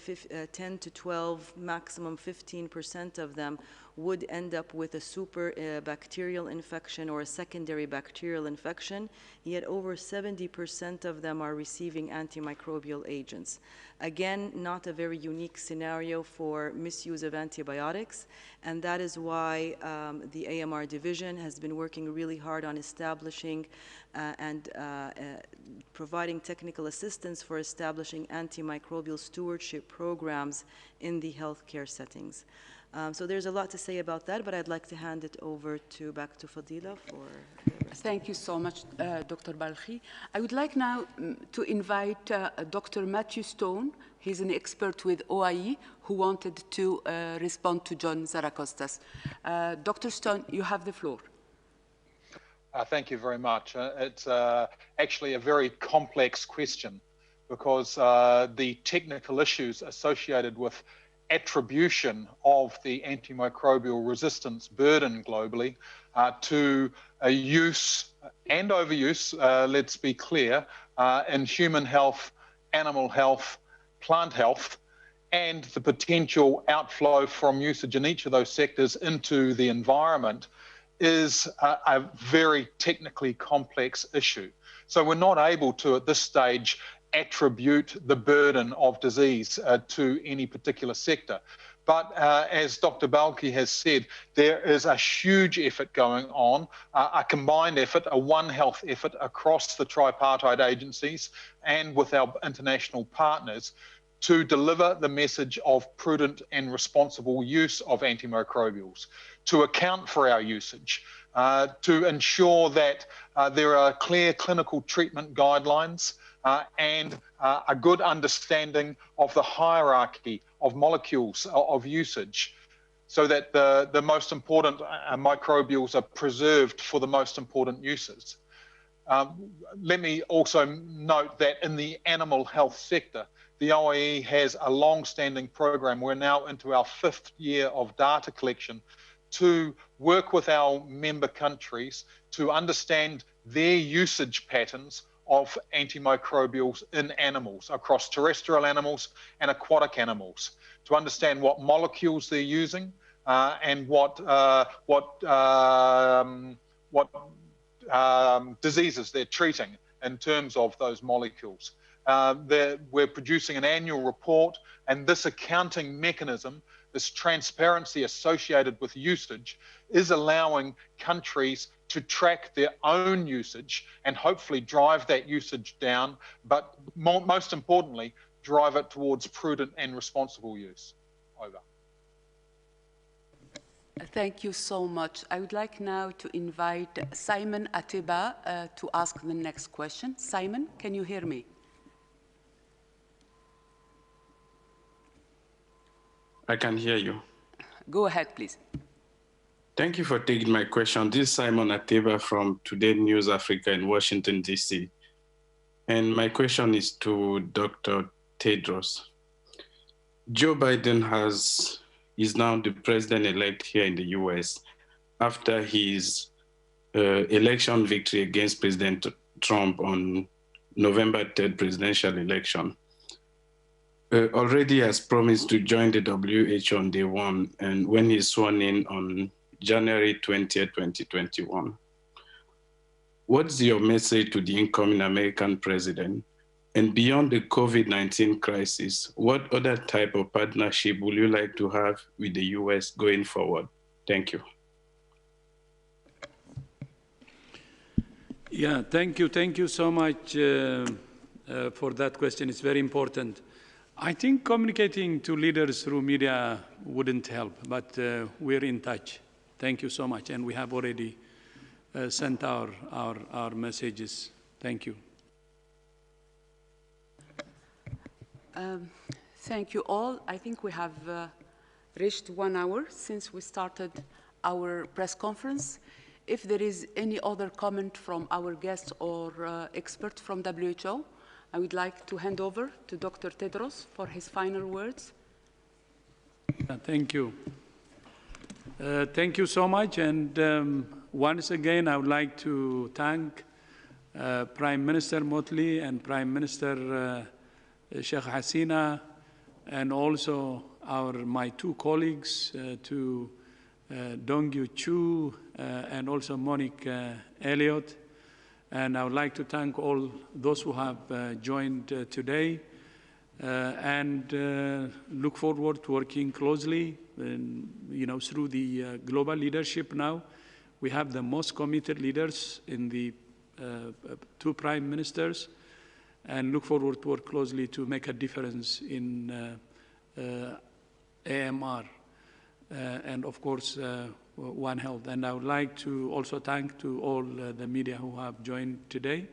10 to 12, maximum 15% of them would end up with a super bacterial infection or a secondary bacterial infection, yet over 70% of them are receiving antimicrobial agents. Again, not a very unique scenario for misuse of antibiotics, and that is why the AMR division has been working really hard on establishing and providing technical assistance for establishing antimicrobial stewardship programs in the healthcare settings. So there's a lot to say about that, but I'd like to hand it over back to Fadila for the rest. Thank you so much, Dr. Balkhi. I would like now to invite Dr. Matthew Stone. He's an expert with OIE who wanted to respond to John Zaracostas. Dr. Stone, you have the floor. Thank you very much. It's actually a very complex question because the technical issues associated with attribution of the antimicrobial resistance burden globally to use and overuse, let's be clear, in human health, animal health, plant health, and the potential outflow from usage in each of those sectors into the environment is a very technically complex issue. So we're not able to, at this stage, attribute the burden of disease to any particular sector. But as Dr. Balkhi has said, there is a huge effort going on, a combined effort, a One Health effort across the tripartite agencies and with our international partners to deliver the message of prudent and responsible use of antimicrobials, to account for our usage, to ensure that there are clear clinical treatment guidelines and a good understanding of the hierarchy of molecules of usage so that the most important microbials are preserved for the most important uses. Let me also note that in the animal health sector, the OIE has a long-standing program. We're now into our 5th year of data collection to work with our member countries to understand their usage patterns of antimicrobials in animals, across terrestrial animals and aquatic animals, to understand what molecules they're using and what diseases they're treating in terms of those molecules. We're producing an annual report, and this accounting mechanism, this transparency associated with usage, is allowing countries to track their own usage and hopefully drive that usage down, but most importantly, drive it towards prudent and responsible use. Over. Thank you so much. I would like now to invite Simon Ateba to ask the next question. Simon, can you hear me? I can hear you. Go ahead, please. Thank you for taking my question. This is Simon Ateba from Today News Africa in Washington, D.C. And my question is to Dr. Tedros. Joe Biden is now the president-elect here in the U.S. after his election victory against President Trump on November 3rd presidential election. Already has promised to join the WHO on day one, and when he's sworn in on January 20th, 2021. What's your message to the incoming American president? And beyond the COVID-19 crisis, what other type of partnership would you like to have with the US going forward? Thank you. Yeah, thank you. Thank you so much for that question. It's very important. I think communicating to leaders through media wouldn't help, but we're in touch. Thank you so much. And we have already sent our messages. Thank you. Thank you all. I think we have reached 1 hour since we started our press conference. If there is any other comment from our guests or expert from WHO, I would like to hand over to Dr. Tedros for his final words. Thank you. Thank you so much. And once again, I would like to thank Prime Minister Mottley and Prime Minister Sheikh Hasina, and also my two colleagues, to Dongyu Chu and also Monique Elliott. And I would like to thank all those who have joined today and look forward to working closely through the global leadership now. We have the most committed leaders in the two prime ministers, and look forward to work closely to make a difference in AMR and, of course, One Health. And I would like to also thank to all the media who have joined today.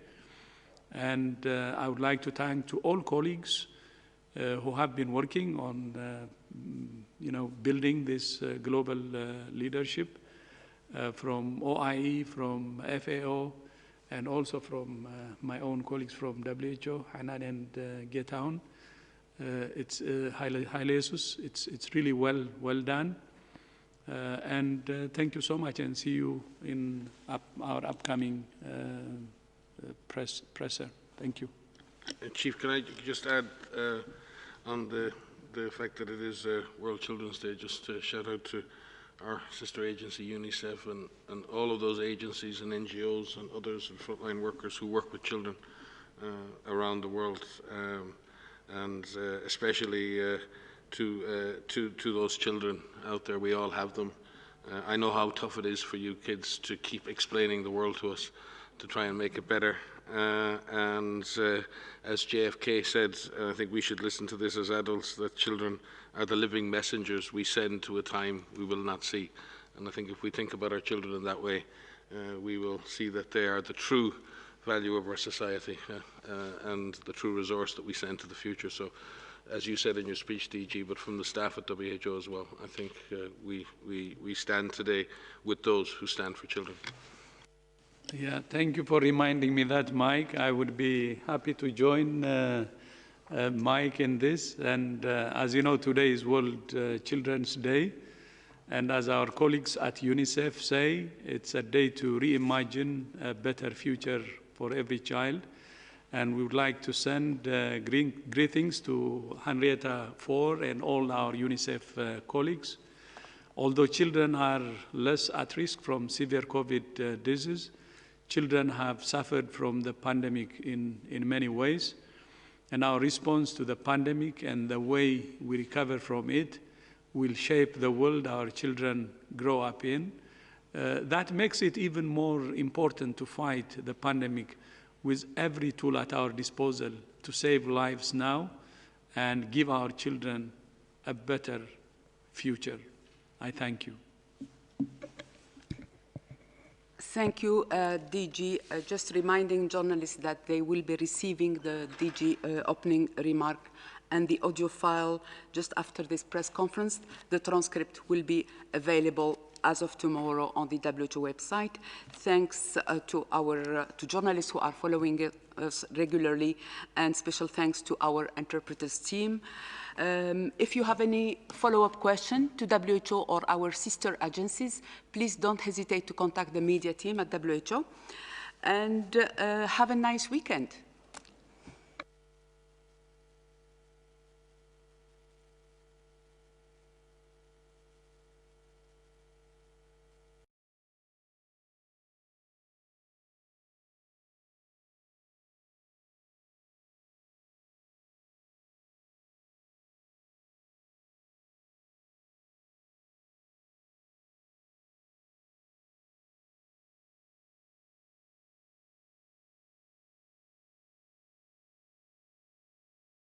And I would like to thank to all colleagues who have been working on, building this global leadership from OIE, from FAO, and also from my own colleagues from WHO, Hanan and Getaun. It's it's really well done. And thank you so much, and see you in our upcoming presser. Thank you. Chief, can I just add on the fact that it is World Children's Day, just to shout out to our sister agency, UNICEF, and all of those agencies and NGOs and others and frontline workers who work with children around the world, and especially to those children out there. We all have them. I know how tough it is for you kids to keep explaining the world to us, to try and make it better. And as JFK said, I think we should listen to this as adults, that children are the living messengers we send to a time we will not see. And I think if we think about our children in that way, we will see that they are the true value of our society and the true resource that we send to the future. So, as you said in your speech, DG, but from the staff at WHO as well, I think we stand today with those who stand for children. Yeah, thank you for reminding me that, Mike. I would be happy to join Mike in this. And as you know, today is World Children's Day. And as our colleagues at UNICEF say, it's a day to reimagine a better future for every child. And we would like to send greetings to Henrietta Fore and all our UNICEF colleagues. Although children are less at risk from severe COVID disease, children have suffered from the pandemic in many ways, and our response to the pandemic and the way we recover from it will shape the world our children grow up in. That makes it even more important to fight the pandemic with every tool at our disposal to save lives now and give our children a better future. I thank you. Thank you, DG. Just reminding journalists that they will be receiving the DG opening remark and the audio file just after this press conference. The transcript will be available as of tomorrow on the WHO website. Thanks to journalists who are following us regularly, and special thanks to our interpreters team. If you have any follow-up question to WHO or our sister agencies, please don't hesitate to contact the media team at WHO. And have a nice weekend.